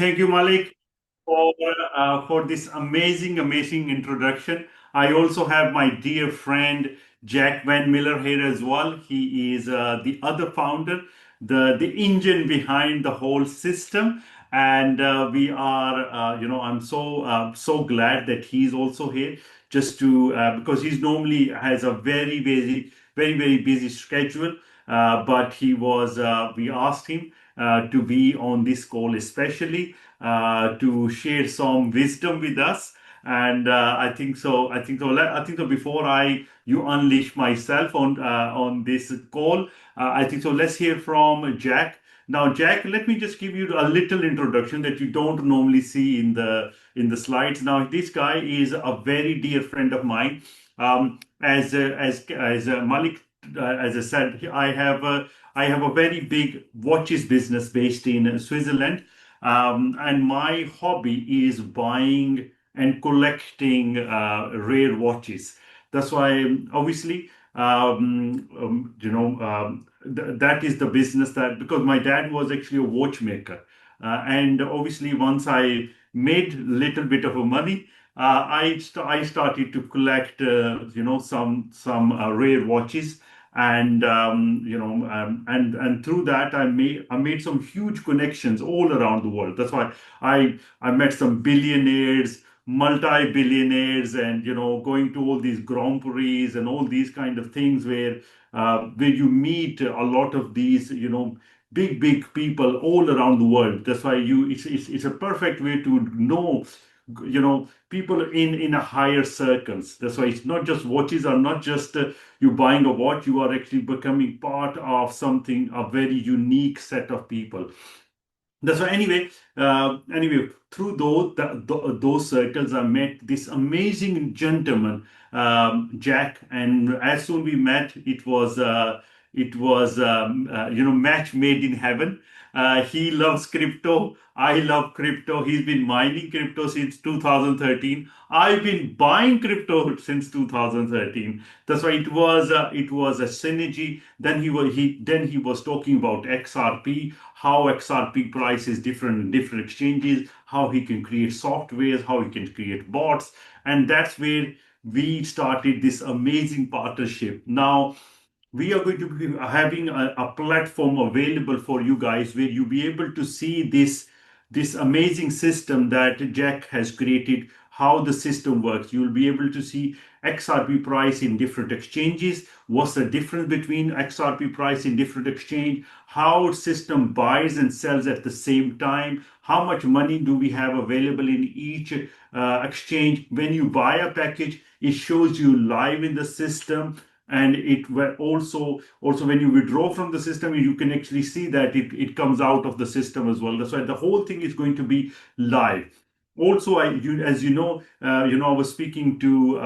Thank you, Malik, for this amazing introduction. I also have my dear friend Jack Van Miller here as well. He is the other founder, the engine behind the whole system, and we are, I'm so glad that he's also here, just to because he's normally has a very busy schedule, but he was. We asked him to be on this call, especially to share some wisdom with us. And I think so. I think so. I think so. Before I you unleash myself on this call, I think so. Let's hear from Jack. Now, Jack, let me just give you a little introduction that you don't normally see in the slides. Now, this guy is a very dear friend of mine. As Malik, as I said, I have a very big watches business based in Switzerland, and my hobby is buying and collecting rare watches. That's why, obviously, that is the business that because my dad was actually a watchmaker, and obviously, once I made little bit of a money. I started to collect, some rare watches, and and through that I made some huge connections all around the world. That's why I met some billionaires, multi-billionaires, and going to all these Grand Prix and all these kind of things where you meet a lot of these big people all around the world. That's why it's a perfect way to know people in a higher circles. That's why it's not just watches are not just you buying a watch. You are actually becoming part of something, a very unique set of people. That's why anyway, through those circles, I met this amazing gentleman, Jack, and as soon we met, it was match made in heaven. He loves crypto. I love crypto. He's been mining crypto since 2013. I've been buying crypto since 2013. That's why it was a synergy. Then he was talking about XRP, how XRP price is different in different exchanges, how he can create softwares, how he can create bots, and that's where we started this amazing partnership. Now we are going to be having a platform available for you guys where you'll be able to see this amazing system that Jack has created, how the system works. You'll be able to see XRP price in different exchanges, what's the difference between XRP price in different exchange, how system buys and sells at the same time, how much money do we have available in each exchange. When you buy a package, it shows you live in the system, and also when you withdraw from the system, you can actually see that it comes out of the system as well. That's why the whole thing is going to be live. Also, as I was speaking to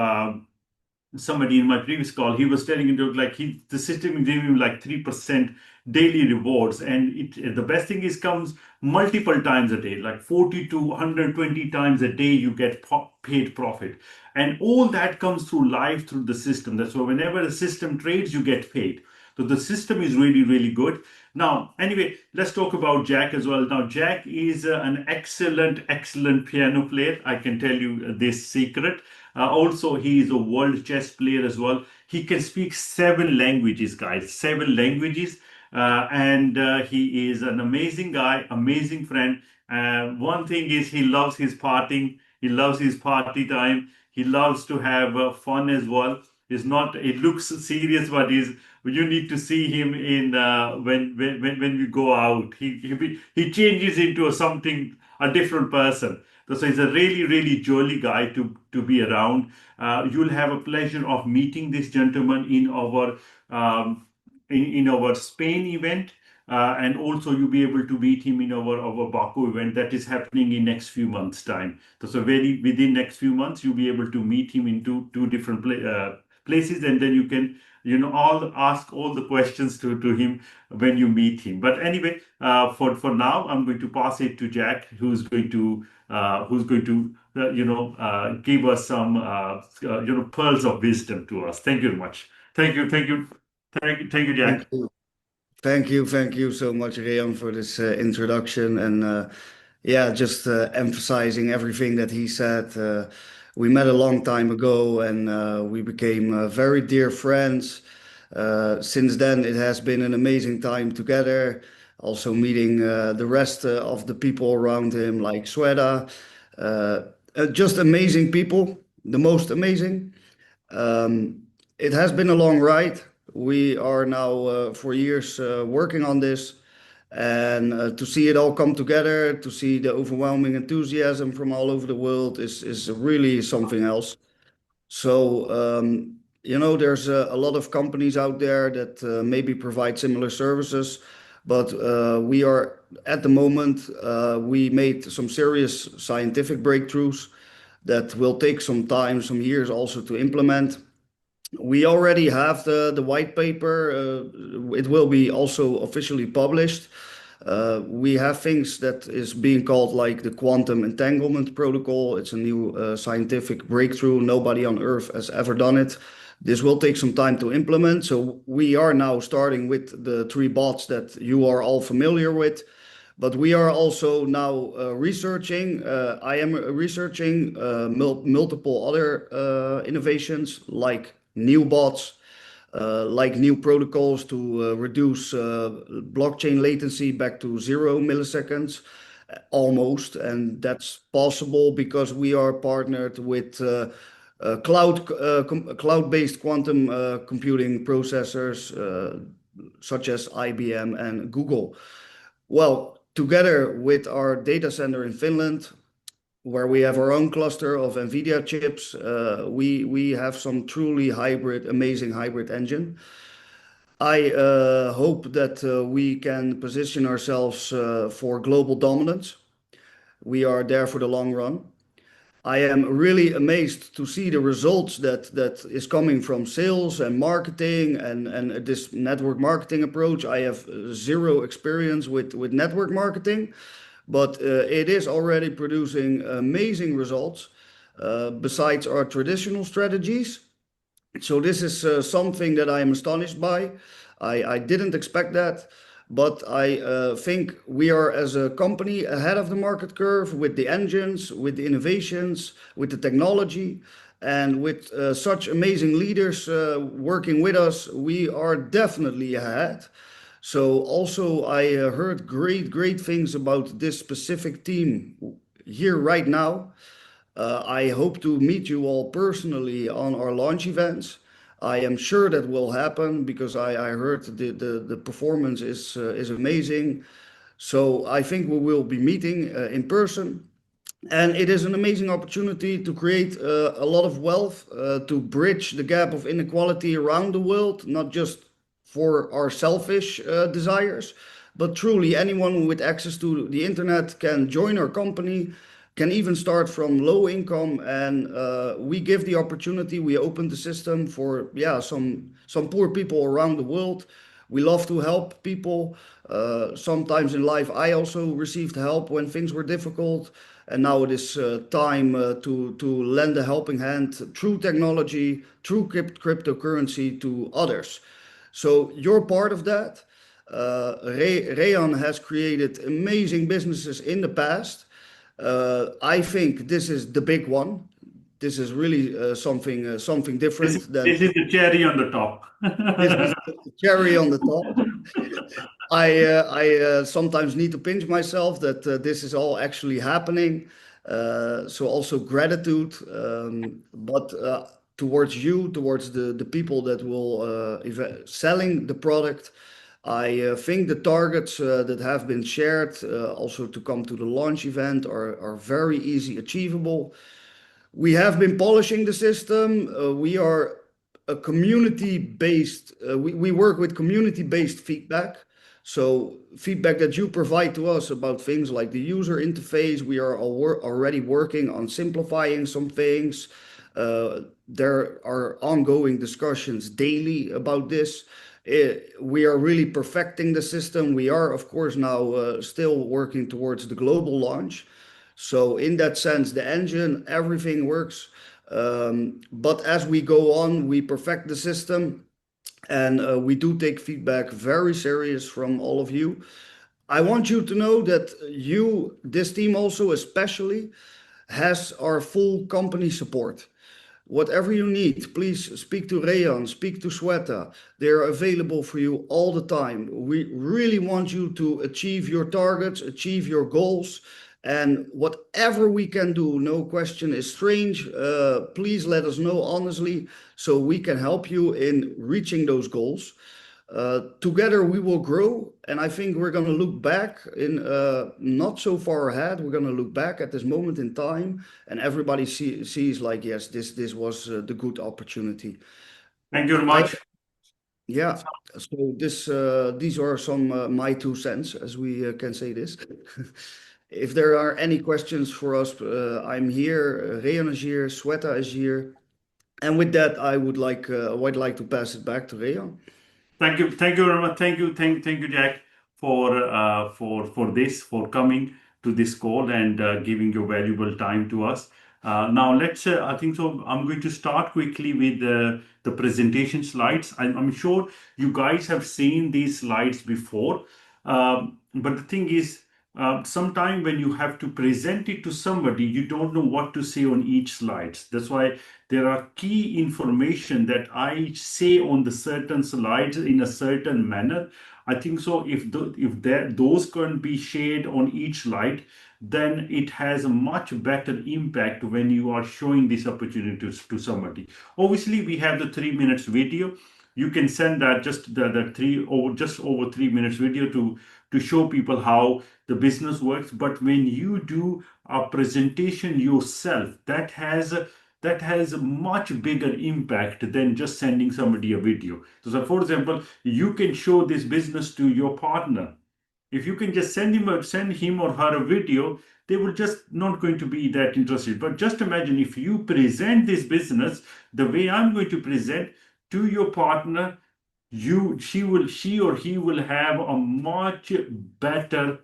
somebody in my previous call. He was telling me like the system gave him like 3% daily rewards, and the best thing is comes multiple times a day, like 40 to 120 times a day you get paid profit, and all that comes through live through the system. That's why whenever the system trades, you get paid. So the system is really good. Now, anyway, let's talk about Jack as well. Now, Jack is an excellent piano player. I can tell you this secret. Also, he is a world chess player as well. He can speak 7 languages, guys, 7 languages. And he is an amazing guy, amazing friend. One thing is he loves his partying. He loves his party time. He loves to have fun as well. It's not. It looks serious, but is you need to see him in when we go out. He changes into something, a different person. So he's a really jolly guy to be around. You'll have a pleasure of meeting this gentleman um, in our Spain event. And also you'll be able to meet him in our Baku event that is happening in next few months time. So very within next few months you'll be able to meet him in two different places, and then you can all ask all the questions to him when you meet him. But anyway, for now I'm going to pass it to Jack, who's going to give us some pearls of wisdom to us. Thank you very much. Thank you, Thank Jack. you. Thank you so much, Rehan, for this introduction. And Yeah, just emphasizing everything that he said. We met a long time ago and we became very dear friends. Since then, it has been an amazing time together. Also, meeting the rest of the people around him, like Sweda. Uh, just amazing people, the most amazing. Um, it has been a long ride. We are now for years working on this. And to see it all come together, to see the overwhelming enthusiasm from all over the world is really something else. So, there's a lot of companies out there that maybe provide similar services, but we are at the moment, we made some serious scientific breakthroughs that will take some time, some years also to implement. We already have the white paper. It will be also officially published. We have things that is being called like the quantum entanglement protocol. It's a new scientific breakthrough. Nobody on Earth has ever done it. This will take some time to implement. So we are now starting with the three bots that you are all familiar with. But we are also now researching. I am researching multiple other innovations like new bots, like new protocols to reduce blockchain latency back to 0 milliseconds almost. And that's possible because we are partnered with cloud-based quantum computing processors such as IBM and Google. Well, together with our data center in Finland, where we have our own cluster of NVIDIA chips, we have some truly hybrid, amazing hybrid engine. I hope that we can position ourselves for global dominance. We are there for the long run. I am really amazed to see the results that is coming from sales and marketing and this network marketing approach. I have zero experience with network marketing, but it is already producing amazing results besides our traditional strategies. So this is something that I am astonished by. I didn't expect that, but I think we are as a company ahead of the market curve with the engines, with the innovations, with the technology, and with such amazing leaders working with us. We are definitely ahead. So also I heard great things about this specific team here right now. I hope to meet you all personally on our launch events. I am sure that will happen because I heard the performance is amazing. So I think we will be meeting in person. And it is an amazing opportunity to create a lot of wealth, to bridge the gap of inequality around the world, not just for our selfish desires, but truly anyone with access to the internet can join our company, can even start from low income, and we give the opportunity. We open the system for some poor people around the world. We love to help people. Sometimes in life, I also received help when things were difficult. And now it is time to lend a helping hand through technology, through cryptocurrency to others. So you're part of that. Rehan has created amazing businesses in the past. I think this is the big one. This is really something This, different than this is the cherry on the top. this is the cherry on the top. I sometimes need to pinch myself that this is all actually happening. So also gratitude, but towards you, towards the people that will selling the product. I think the targets that have been shared also to come to the launch event are very easy achievable. We have been polishing the system. We are a community-based, we work with community-based feedback. So feedback that you provide to us about things like the user interface, we are already working on simplifying some things. There are ongoing discussions daily about this. We are really perfecting the system. We are, of course, now still working towards the global launch. So in that sense, the engine, everything works. But as we go on, we perfect the system, and we do take feedback very serious from all of you. I want you to know that this team also especially, has our full company support. Whatever you need, please speak to Rehan, speak to Sweta. They're available for you all the time. We really want you to achieve your targets, achieve your goals, and whatever we can do, no question is strange. Please let us know honestly so we can help you in reaching those goals. Together we will grow, and I think we're going to look back in not so far ahead. We're going to look back at this moment in time, and everybody sees like, yes, this was the good opportunity. Thank you very I much. Yeah. So these are some my 2 cents, as we can say this. If there are any questions for us, I'm here. Rehan is here. Sweta is here. And with that, I would like to pass it back to Rehan. Thank you very much. Thank you, Jack, for this, for coming to this call and giving your valuable time to us. Now, let's. I think so. I'm going to start quickly with the presentation slides. I'm sure you guys have seen these slides before, but the thing is, sometime when you have to present it to somebody, you don't know what to say on each slide. That's why there are key information that I say on the certain slides in a certain manner. I think so. If those can be shared on each slide, then it has a much better impact when you are showing this opportunity to somebody. Obviously, we have the 3 minutes video. You can send that just the three or just over 3 minutes video to show people how the business works. But when you do a presentation yourself, that has a much bigger impact than just sending somebody a video. So, for example, you can show this business to your partner. If you can just send him or her a video, they will just not going to be that interested. But just imagine if you present this business the way I'm going to present to your partner, she or he will have a much better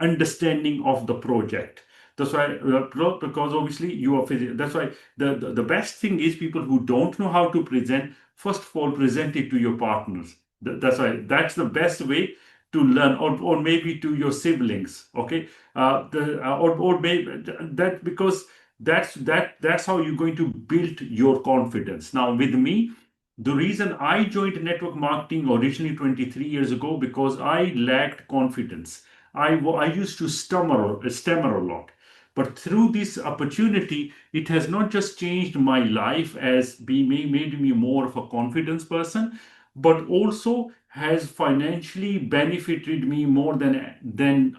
understanding of the project. That's why, because obviously you are. That's why the best thing is people who don't know how to present. First of all, present it to your partners. That's why that's the best way to learn, or maybe to your siblings. Okay, or maybe that, because that's how you're going to build your confidence. Now, with me, the reason I joined network marketing originally 23 years ago, because I lacked confidence. I used to stammer a lot. But through this opportunity, it has not just changed my life as made me more of a confidence person, but also has financially benefited me more than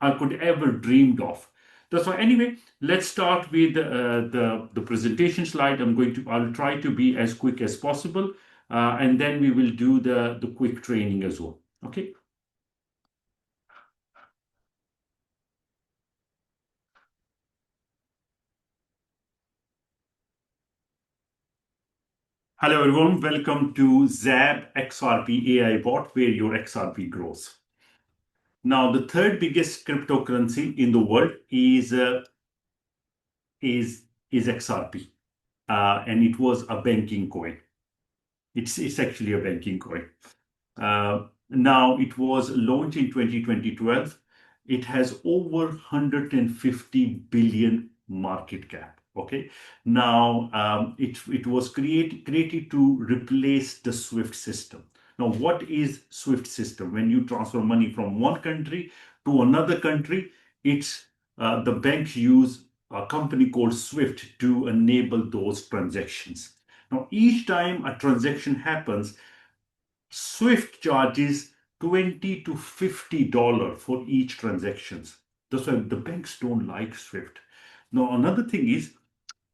I could ever dreamed of. That's why. Anyway, let's start with the presentation slide. I'll try to be as quick as possible, and then we will do the quick training as well. Okay. Hello everyone, welcome to XAB XRP AI bot, where your XRP grows. Now, the third biggest cryptocurrency in the world is XRP, and it was a banking coin. It's actually a banking coin. Now, it was launched in 2012. It has over 150 billion market cap. Okay. Now, it was created to replace the SWIFT system. Now, what is SWIFT system? When you transfer money from one country to another country, it's the banks use a company called SWIFT to enable those transactions. Now, each time a transaction happens, SWIFT charges $20 to $50 for each transactions. That's why the banks don't like SWIFT. Now, another thing is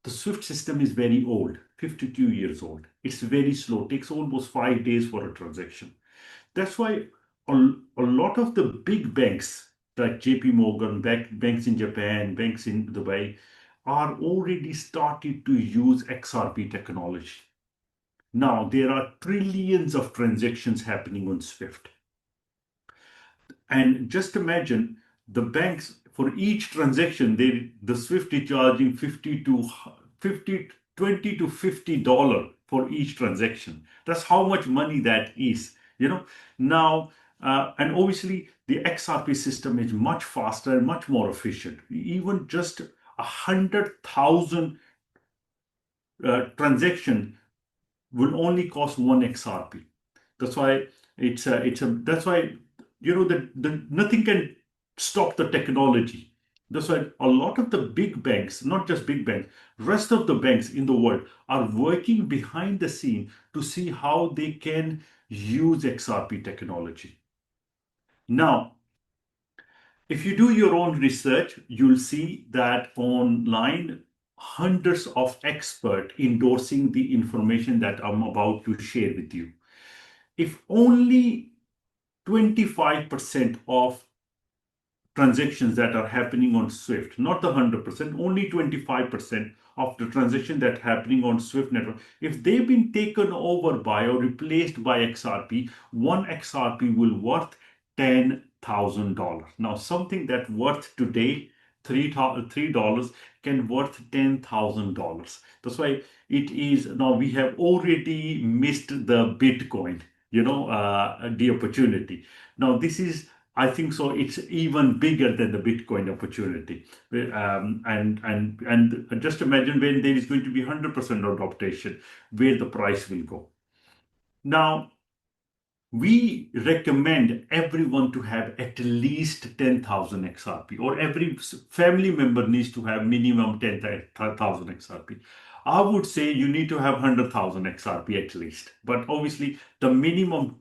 the SWIFT system is very old, 52 years old. It's very slow, takes almost 5 days for a transaction. That's why a lot of the big banks like JP Morgan, banks in Japan, banks in Dubai, are already started to use XRP technology. Now, there are trillions of transactions happening on SWIFT. And just imagine the banks, for each transaction, the SWIFT is charging 20 to $50 for each transaction. That's how much money that is. Now, And obviously, the XRP system is much faster and much more efficient. Even just 100,000 transaction will only cost one XRP. That's why that's why the nothing can stop the technology. That's why a lot of the big banks, not just big banks, rest of the banks in the world are working behind the scene to see how they can use XRP technology. Now, if you do your own research, you'll see that online hundreds of experts endorsing the information that I'm about to share with you. If only 25% of transactions that are happening on Swift, not the 100%, only 25% of the transaction that happening on Swift network, if they've been taken over by or replaced by XRP, one XRP will worth $10,000. Now, something that worth today $3 can worth $10,000. That's why it is now we have already missed the Bitcoin, the opportunity. Now, this is I think so. It's even bigger than the Bitcoin opportunity, and just imagine when there is going to be 100% adoption, where the price will go. Now, we recommend everyone to have at least 10,000 XRP, or every family member needs to have minimum 10,000 XRP. I would say you need to have 100,000 XRP at least, but obviously the minimum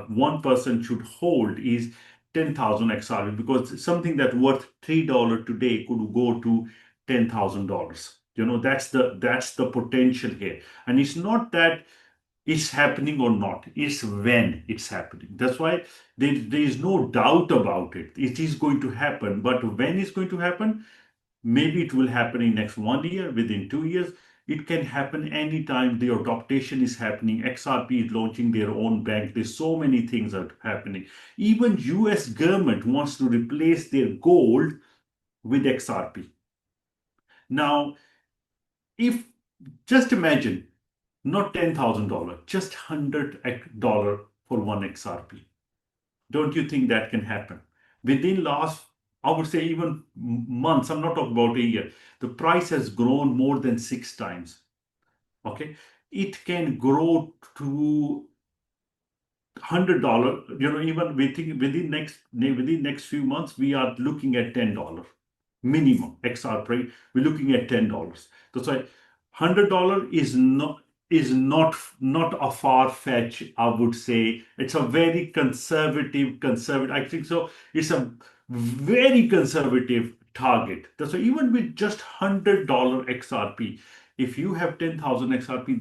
one person should hold is 10,000 XRP, because something that worth $3 today could go to $10,000. That's the potential here, and it's not that it's happening or not. It's when it's happening. That's why there is no doubt about it. It is going to happen. But when it's going to happen, maybe it will happen in next 1 year, within 2 years. It can happen anytime the adoption is happening. XRP is launching their own bank. There's so many things are happening. Even US government wants to replace their gold with XRP. Now, if just imagine not $10,000, just $100 for one XRP. Don't you think that can happen? Within last, I would say even months, I'm not talking about a year, the price has grown more than 6 times. Okay. It can grow to $100. Even within next few months, we are looking at $10 minimum XRP. We're looking at $10. That's why $100 is not a far fetch. I would say it's a very conservative. I think so. It's a very conservative target. That's why even with just $100 XRP, if you have 10,000 XRP,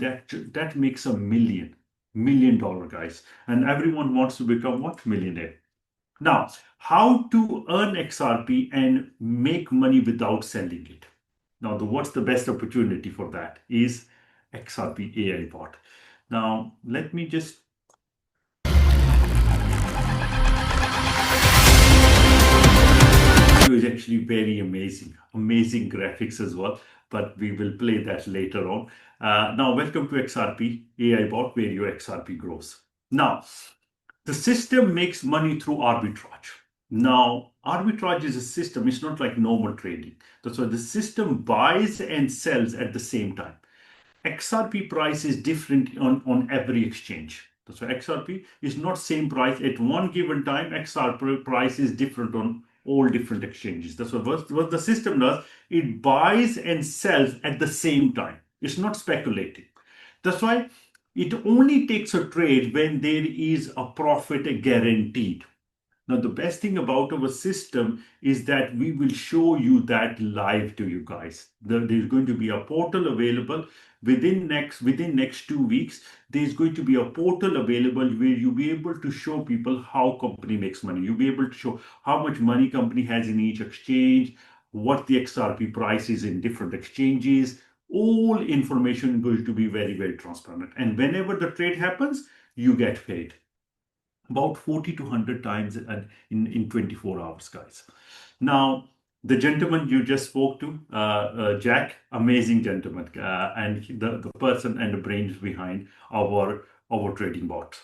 that makes $1 million, guys, and everyone wants to become what, millionaire. Now, how to earn XRP and make money without selling it? Now, what's the best opportunity for that is XRP AI bot. Now, let me just is actually very amazing graphics as well, but we will play that later on. Now, welcome to XRP AI bot, where your XRP grows. Now, the system makes money through arbitrage. Now, arbitrage is a system, it's not like normal trading. That's why the system buys and sells at the same time. XRP price is different on every exchange. So XRP is not same price at one given time. XRP price is different on all different exchanges. That's what the system does. It buys and sells at the same time. It's not speculating. That's why it only takes a trade when there is a profit guaranteed. Now, the best thing about our system is that we will show you that live to you guys. There's going to be a portal available within next 2 weeks. There's going to be a portal available where you'll be able to show people how company makes money. You'll be able to show how much money company has in each exchange, what the XRP price is in different exchanges. All information is going to be very, very transparent. And whenever the trade happens, you get paid about 40 to 100 times in 24 hours, guys. Now, the gentleman you just spoke to, Jack, amazing gentleman, and the person and the brains behind our trading bot.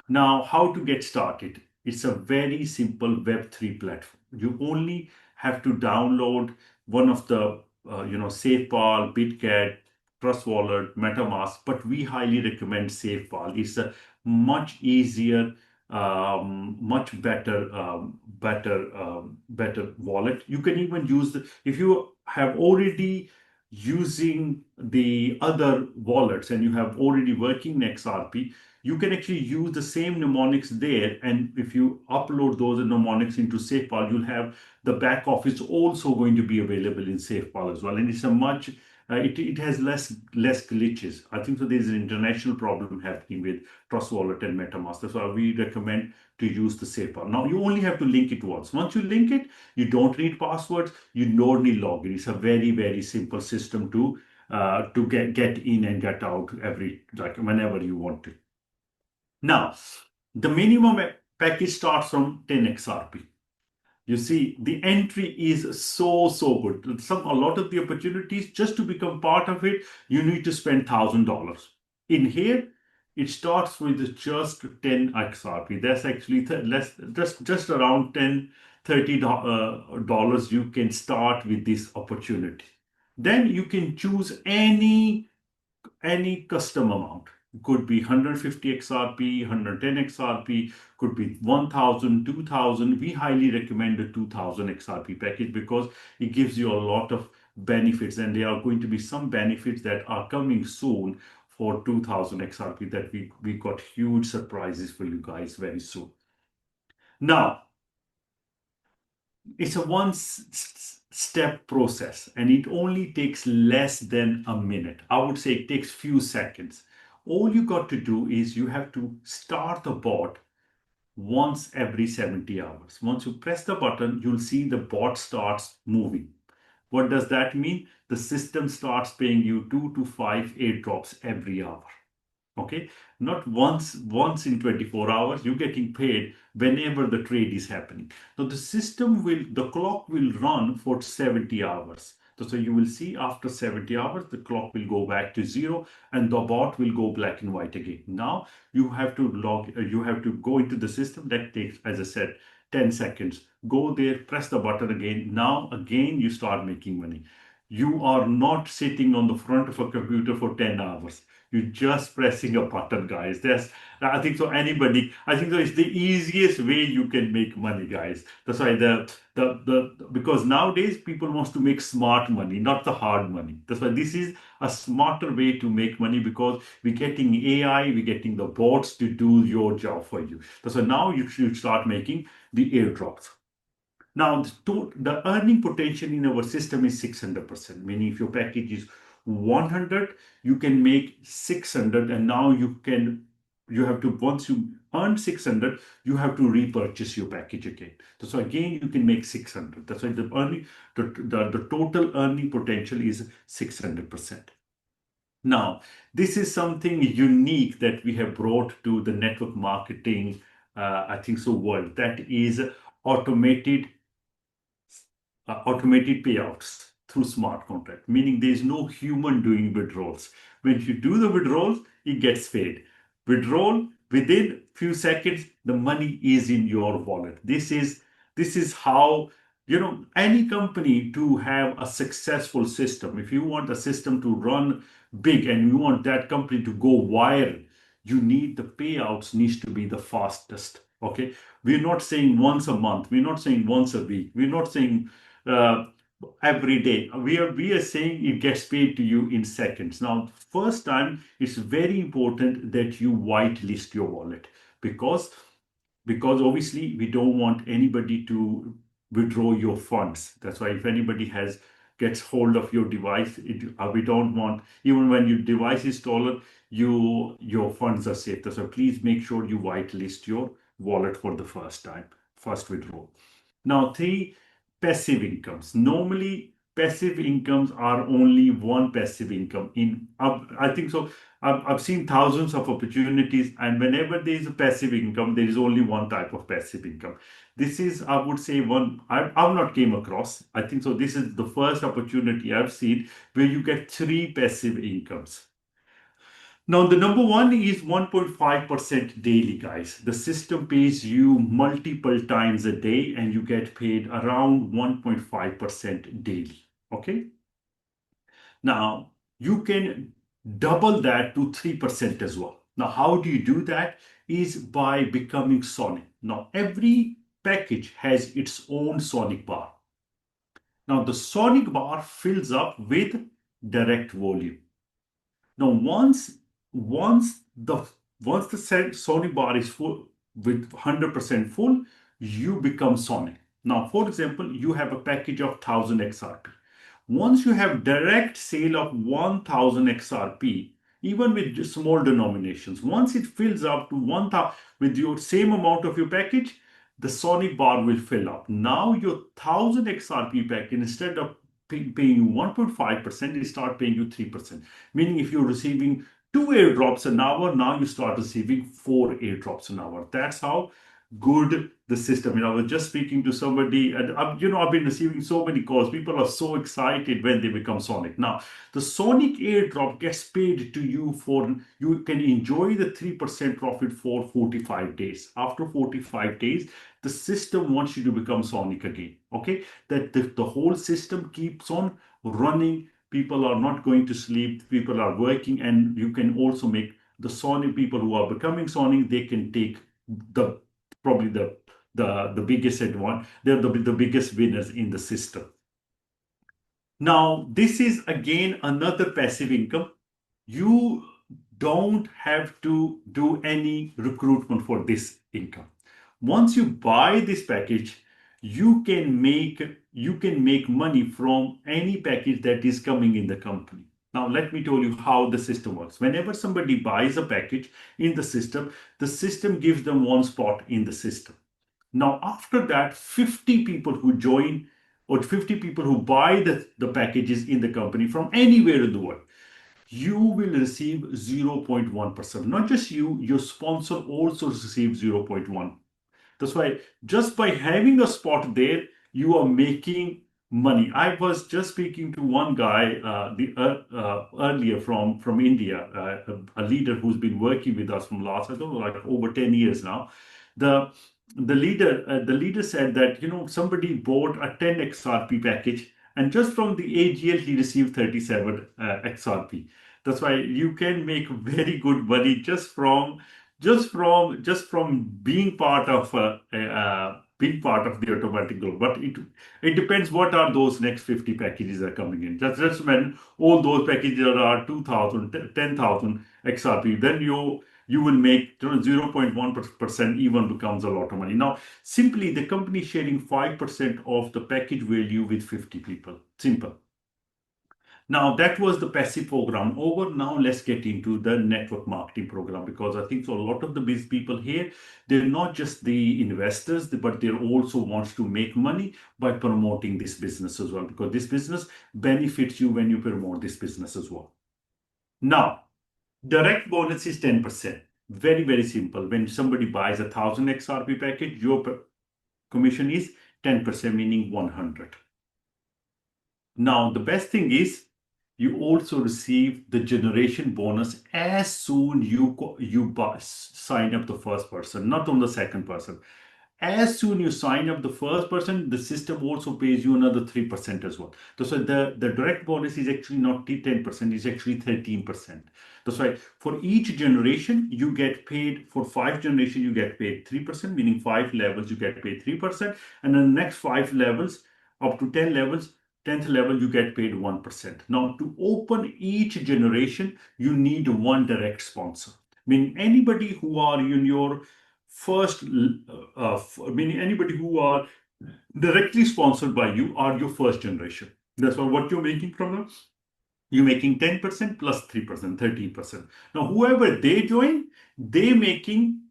Now, how to get started? It's a very simple Web3 platform. You only have to download one of the, SafePal, Bitcat, Trust Wallet, MetaMask, but we highly recommend SafePal. It's a much easier, much better wallet. You can even use if you have already using the other wallets and you have already working in XRP, you can actually use the same mnemonics there. And if you upload those mnemonics into SafePal, you'll have the back office also going to be available in SafePal as well. And it's a much it has less glitches. I think so. There's an international problem happening with Trust Wallet and MetaMask. That's why we recommend to use the SafePal. Now you only have to link it once. Once you link it, you don't need passwords. You don't need login. It's a very simple system to get in and get out whenever you want to. Now, the minimum package starts from 10 XRP. You see, the entry is so good. A lot of the opportunities, just to become part of it, you need to spend $1,000. In here, it starts with just 10 XRP. That's actually less, just around 10, $30 you can start with this opportunity. Then you can choose any custom amount. Could be 150 XRP, 110 XRP, could be 1000, 2000. We highly recommend the 2000 XRP package because it gives you a lot of benefits, and there are going to be some benefits that are coming soon for 2000 XRP that we got huge surprises for you guys very soon. Now, it's a one-step process and it only takes less than a minute. I would say it takes few seconds. All you got to do is you have to start the bot once every 70 hours. Once you press the button, you'll see the bot starts moving. What does that mean? The system starts paying you 2 to 5 airdrops every hour. Okay, not once in 24 hours. You're getting paid whenever the trade is happening. So the clock will run for 70 hours. So you will see after 70 hours the clock will go back to zero and the bot will go black and white again. Now you have to go into the system. That takes, as I said, 10 seconds. Go there, press the button again. Now again you start making money. You are not sitting on the front of a computer for 10 hours. You're just pressing a button, guys. I think so. I think so. It's the easiest way you can make money, guys. That's why because nowadays people wants to make smart money, not the hard money. That's why this is a smarter way to make money because we're getting AI, we're getting the bots to do your job for you. That's why now you should start making the airdrops. Now, the earning potential in our system is 600%, meaning if your package is 100, you can make 600, and now once you earn 600, you have to repurchase your package again. So again, you can make 600. That's why the total earning potential is 600%. Now, this is something unique that we have brought to the network marketing, I think so, world. That is automated payouts through smart contract, meaning there is no human doing withdrawals. When you do the withdrawals, it gets paid. Withdrawal within few seconds, the money is in your wallet. This is how any company to have a successful system. If you want a system to run big and you want that company to go viral, you need the payouts needs to be the fastest. Okay, we're not saying once a month, we're not saying once a week, we're not saying uh, every day. We are saying it gets paid to you in seconds. Now, first time, it's very important that you whitelist your wallet because obviously we don't want anybody to withdraw your funds. That's why if anybody gets hold of your device, we don't want, even when your device is stolen, your funds are safe. So please make sure you whitelist your wallet for the first withdrawal. Now, three, passive incomes. Normally, passive incomes are only one passive income. I think so. I've seen thousands of opportunities, and whenever there is a passive income, there is only one type of passive income. This is, I would say, one I've not came across. I think so. This is the first opportunity I've seen where you get three passive incomes. Now, the number one is 1.5% daily, guys. The system pays you multiple times a day and you get paid around 1.5% daily. Okay. Now, you can double that to 3% as well. Now, how do you do that? Is by becoming Sonic. Now, every package has its own Sonic bar. Now, the Sonic bar fills up with direct volume. Now, once the Sonic bar is full with 100% full, you become Sonic. Now, for example, you have a package of 1000 XRP. Once you have direct sale of 1000 XRP, even with small denominations, once it fills up to 1000 with your same amount of your package, the Sonic bar will fill up. Now your 1000 XRP package, instead of paying you 1.5%, it start paying you 3%. Meaning if you're receiving 2 airdrops an hour, now you start receiving 4 airdrops an hour. That's how good the system. I was just speaking to somebody, and I've been receiving so many calls. People are so excited when they become Sonic. Now, the Sonic airdrop gets paid to you for, you can enjoy the 3% profit for 45 days. After 45 days, the system wants you to become Sonic again. Okay, that the whole system keeps on running. People are not going to sleep. People are working, and you can also make the Sonic people who are becoming Sonic. They can take the probably the biggest one. They're the biggest winners in the system. Now, this is again another passive income. You don't have to do any recruitment for this income. Once you buy this package, you can make money from any package that is coming in the company. Now, let me tell you how the system works. Whenever somebody buys a package in the system gives them one spot in the system. Now, after that, 50 people who join or 50 people who buy the packages in the company from anywhere in the world, you will receive 0.1%. Not just you, your sponsor also receives 0.1. That's why just by having a spot there, you are making money. I was just speaking to one guy earlier from India, a leader who's been working with us from last, I don't know, like over 10 years now. The the leader said that somebody bought a 10 XRP package, and just from the AGL he received 37 XRP. That's why you can make very good money just from being part of being part of the automatic growth. But it depends what are those next 50 packages are coming in. Just when all those packages are 2000 10,000 XRP, then you will make 0.1% even becomes a lot of money. Now, simply the company sharing 5% of the package value with 50 people. Simple. Now, that was the passive program over. Now, let's get into the network marketing program, because I think so a lot of the biz people here, they're not just the investors, but they also wants to make money by promoting this business as well, because this business benefits you when you promote this business as well. Now, direct bonus is 10%. Very, very simple. When somebody buys 1,000 XRP package, your commission is 10%, meaning 100. Now, the best thing is you also receive the generation bonus as soon you sign up the first person, not on the second person. As soon you sign up the first person, the system also pays you another 3% as well. That's why the direct bonus is actually not 10%, it's actually 13%. That's why for each generation, you get paid, for 5 generations, you get paid 3%, meaning 5 levels, you get paid 3%. And then the next 5 levels, up to 10 levels, 10th level, you get paid 1%. Now, to open each generation, you need one direct sponsor. Meaning anybody who are in your first, meaning anybody who are directly sponsored by you are your first generation. That's why what you're making from them, you're making 10% plus 3%, 13%. Now, whoever they join, they making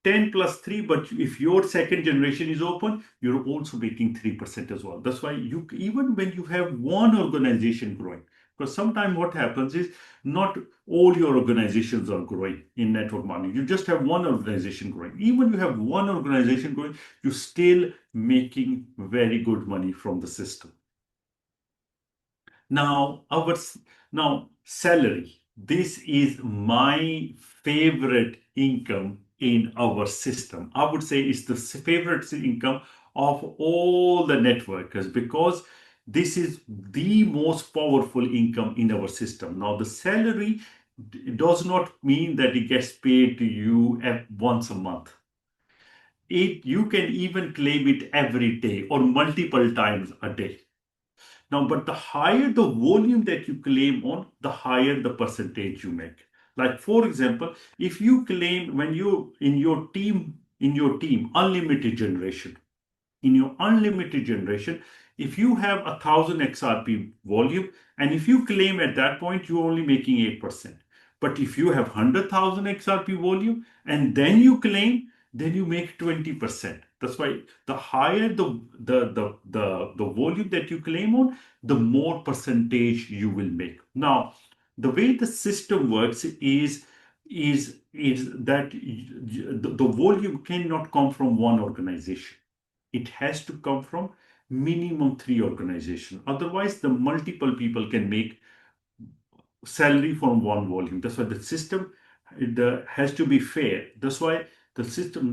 10 plus 3, but if your second generation is open, you're also making 3% as well. That's why even when you have one organization growing, because sometimes what happens is not all your organizations are growing in network marketing. You just have one organization growing. Even you have one organization growing, you're still making very good money from the system. Now, now salary. This is my favorite income in our system. I would say it's the favorite income of all the networkers because this is the most powerful income in our system. Now, the salary does not mean that it gets paid to you once a month. You can even claim it every day or multiple times a day. Now, but the higher the volume that you claim on, the higher the percentage you make. Like for example, if you claim when you in your team, unlimited generation, in your unlimited generation, if you have 1,000 XRP volume, and if you claim at that point, you're only making 8%. But if you have 100,000 XRP volume and then you claim, then you make 20%. That's why the higher the volume that you claim on, the more percentage you will make. Now, the way the system works is that the volume cannot come from one organization. It has to come from minimum three organizations. Otherwise, the multiple people can make salary from one volume. That's why the system has to be fair. That's why the system,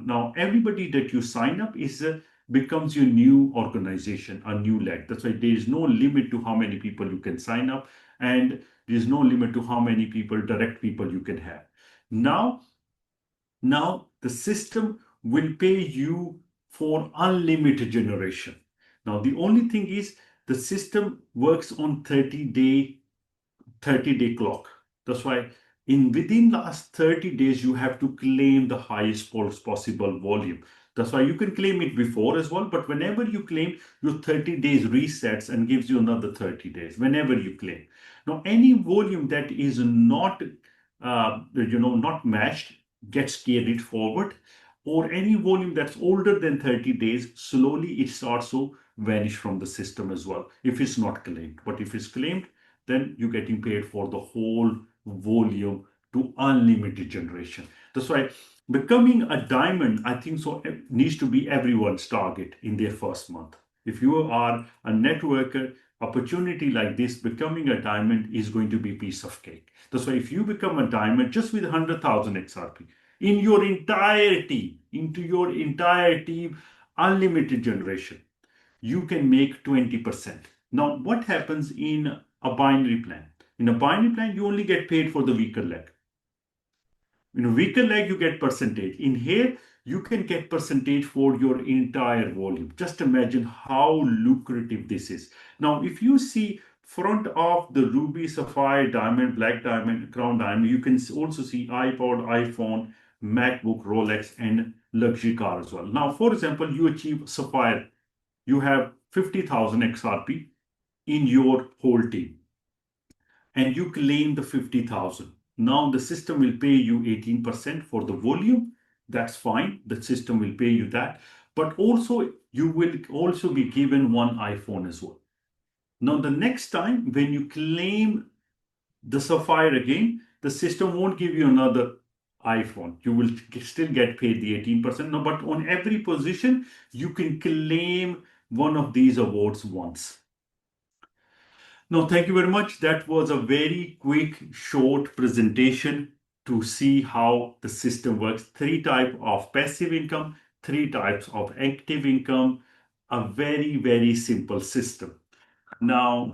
now everybody that you sign up is becomes your new organization, a new leg. That's why there is no limit to how many people you can sign up, and there is no limit to how many people, direct people you can have. Now the system will pay you for unlimited generation. Now the only thing is the system works on 30-day clock. That's why in within last 30 days you have to claim the highest possible volume. That's why you can claim it before as well, but whenever you claim, your 30 days resets and gives you another 30 days whenever you claim. Now any volume that is not matched gets carried forward, or any volume that's older than 30 days, slowly it starts to vanish from the system as well if it's not claimed. But if it's claimed, then you're getting paid for the whole volume to unlimited generation. That's why becoming a diamond, I think so, needs to be everyone's target in their first month. If you are a networker, opportunity like this, becoming a diamond is going to be a piece of cake. That's why if you become a diamond just with 100,000 XRP in your entire team, into your entire team, unlimited generation, you can make 20%. Now, what happens in a binary plan? In a binary plan, you only get paid for the weaker leg. In a weaker leg, you get percentage. In here, you can get percentage for your entire volume. Just imagine how lucrative this is. Now, if you see front of the ruby, sapphire, diamond, black diamond, crown diamond, you can also see iPod, iPhone, MacBook, Rolex, and luxury car as well. Now, for example, you achieve sapphire, you have 50,000 XRP in your whole team, and you claim the 50,000. Now the system will pay you 18% for the volume. That's fine. The system will pay you that. But also, you will also be given one iPhone as well. Now, the next time when you claim the Sapphire again, the system won't give you another iPhone. You will still get paid the 18%. No, but on every position, you can claim one of these awards once. No, thank you very much. That was a very quick, short presentation to see how the system works. Three types of passive income, three types of active income, a very, very simple system. Now,